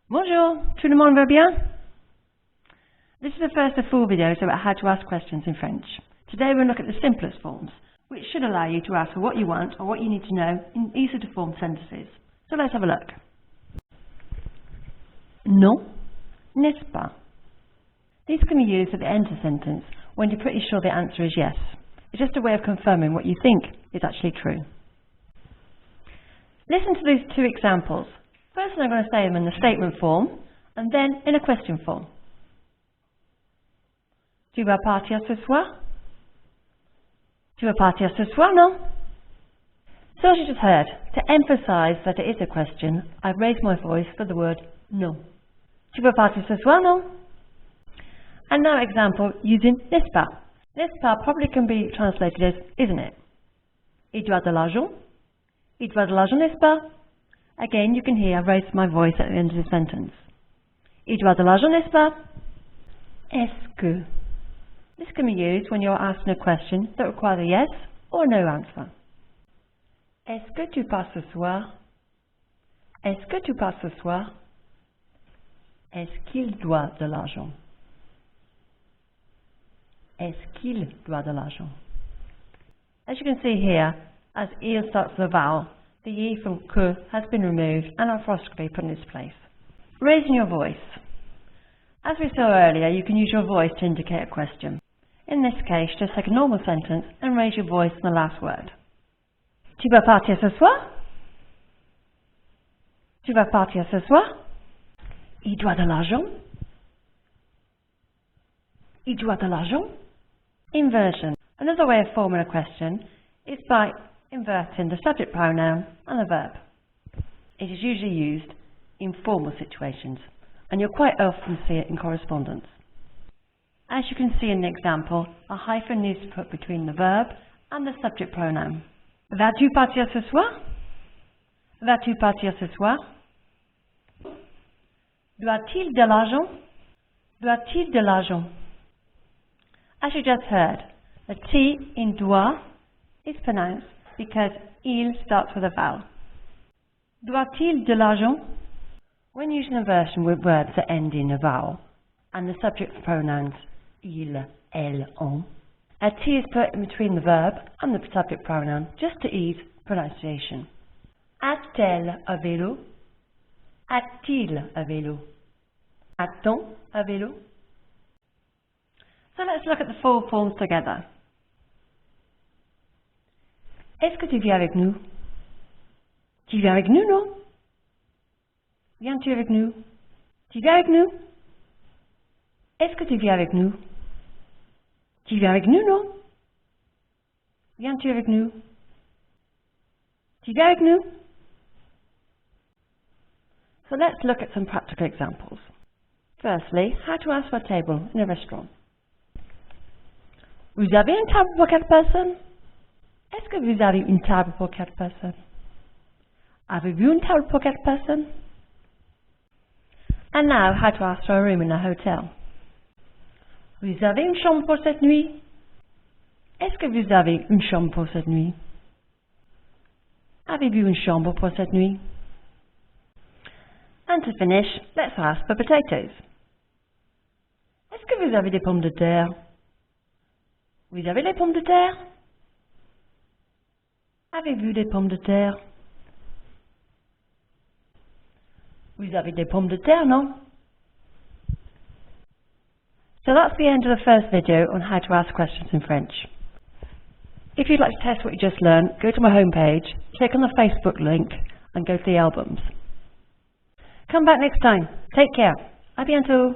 Bonjour, tout le monde va bien? This is the first of 4 videos about how to ask questions in French. Today we'll look at the simplest forms, which should allow you to ask for what you want or what you need to know in easy to form sentences. So let's have a look. Non, n'est-ce pas? These can be used at the end of a sentence when you're pretty sure the answer is yes. It's just a way of confirming what you think is actually true. Listen to these 2 examples. First, I'm going to say them in the statement form, and then in a question form. Tu vas partir ce soir? Tu vas partir ce soir, non? So as you just heard, to emphasise that it is a question, I've raised my voice for the word non. Tu vas partir ce soir, non? And now example using n'est-ce pas. N'est-ce pas probably can be translated as isn't it? Il doit de l'argent? Il doit de l'argent, n'est-ce pas? Again, you can hear I've raised my voice at the end of the sentence. Il doit de l'argent, n'est-ce pas? Est-ce que? This can be used when you're asking a question that requires a yes or no answer. Est-ce que tu pars ce soir? Est-ce que tu pars ce soir? Est-ce qu'il doit de l'argent? Est-ce qu'il doit de l'argent? As you can see here, as il starts with a vowel, the E from que has been removed and an apostrophe put in its place. Raising your voice. As we saw earlier, you can use your voice to indicate a question. In this case, just take a normal sentence and raise your voice in the last word. Tu vas partir ce soir? Tu vas partir ce soir? Il doit de l'argent? Il doit de l'argent? Inversion. Another way of forming a question is by inverting the subject pronoun and the verb. It is usually used in formal situations, and you'll quite often see it in correspondence. As you can see in the example, a hyphen is put between the verb and the subject pronoun. Vas-tu partir ce soir? Vas-tu partir ce soir? Doit-il de l'argent? Doit-il de l'argent? As you just heard, the T in doit is pronounced because il starts with a vowel. Doit-il de l'argent? When using inversion with words that end in a vowel and the subject pronouns il, elle, on, a T is put in between the verb and the subject pronoun just to ease pronunciation. A-t-elle un vélo? A-t-il un vélo? A-t-on un vélo? So let's look at the full forms together. Est-ce que tu viens avec nous? Tu viens avec nous, non? Viens-tu avec nous? Tu viens avec nous? Est-ce que tu viens avec nous? Tu viens avec nous, non? Viens-tu avec nous? Tu viens avec nous? So let's look at some practical examples. Firstly, how to ask for a table in a restaurant. Vous avez une table pour 4 personnes? Est-ce que vous avez une table pour 4 personnes? Avez-vous une table pour 4 personnes? And now, how to ask for a room in a hotel. Vous avez une chambre pour cette nuit? Est-ce que vous avez une chambre pour cette nuit? Avez-vous une chambre pour cette nuit? And to finish, let's ask for potatoes. Est-ce que vous avez des pommes de terre? Vous avez les pommes de terre? Avez-vous des pommes de terre? Vous avez des pommes de terre, non? So that's the end of the first video on how to ask questions in French. If you'd like to test what you just learned, go to my homepage, click on the Facebook link and go to the albums. Come back next time. Take care. À bientôt.